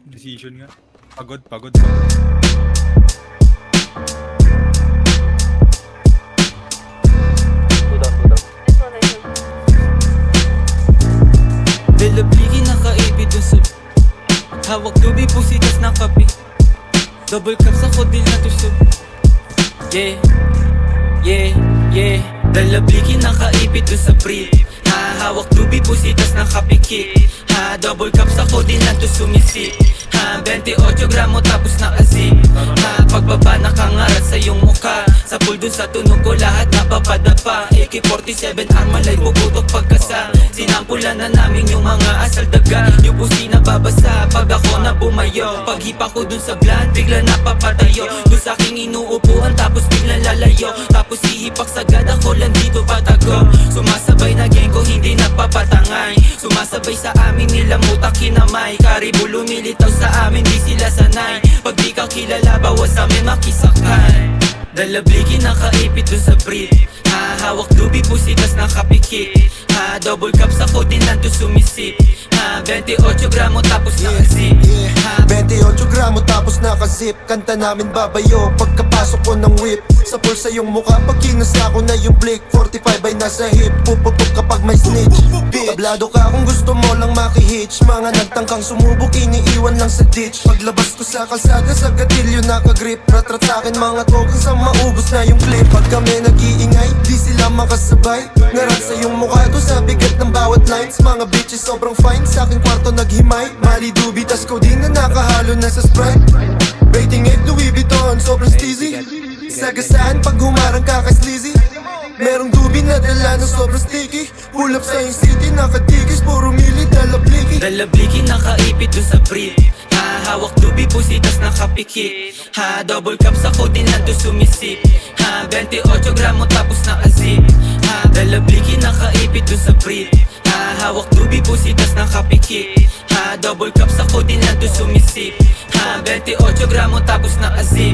Decision nga. Pagod, pagod, pagod. Dalabligi nakaibig dun sa hawak tubi pusitas ng kape. Double cups ako din na tusog. Yeah, yeah, yeah. Dalabligi nakaibig dun sa brief. Hawak tubi pusitas ng kape kit. Double cups ako din na to sumisip. 28 gramo tapos nakazip. Pagbaba nakangarat sa iyong mukha. Sa pool dun sa tunog ko lahat napapadapa. AK-47 armalay puputok pagkasa. Sinampulan na namin yung mga asal daga. Yung pusi na babasa pag ako na bumayo. Paghipa ko dun sa bland bigla napapatayo. Dun sa aking inuupuan tapos biglang lalayo. Tapos hihipak sagad ako lang dito patago. Sumasabay na gang ko hindi napapatangay. Sumasabay sa amin nila mutak kinamay. Karibo lumilitaw sa amin di sila sanay. Pag di ka kilala bawas amin makisakay. Dalabligi nakaipit dun sa brief. Hawak lubi pusitas ng kapikit. Double cups ako din nandun sumisip. 28 gramo tapos nakazip. 28 gramo tapos nakazip. Kanta namin babayo pagkapasok ko ng whip. Sa pulsa yung mukha pag kinasa ko na yung blick. 45 ay nasa hip. Puputok kapag may snitch. Tablado ka kung gusto mo lang makihitch. Mga nagtangkang sumubok iniiwan lang sa ditch. Paglabas ko sa kalsada sa gatilyo nakagrip. Ratrat sa'kin mga token sa maubos na yung clip. Pag kami nag-iingay di sila makasabay. Ngaran sa yung mukha ko sa bigat ng bawat lines. Mga bitches sobrang fine sa aking kwarto naghimay. Mali dubi tas ko din na nakahalo na sa Sprite. Rating 8 Louis Vuitton sobrang steezy. Sagasaan pag humarang ka kay sleazy. Merong dubi na dala na sobrang sticky. Pull up sa yung city nakatigis. Puro mili dalabligi. Dalabligi nakaipit dun sa brief. Hawak dubi pusitas ng kapikit. Double cups ako din nandun sumisip. 28 gramo tapos nakazip. Dalabligi nakaipit dun sa brief. Hawak dubi pusitas ng kapikit. Double cups ako din nandun sumisip. 28 gramo tapos nakazip.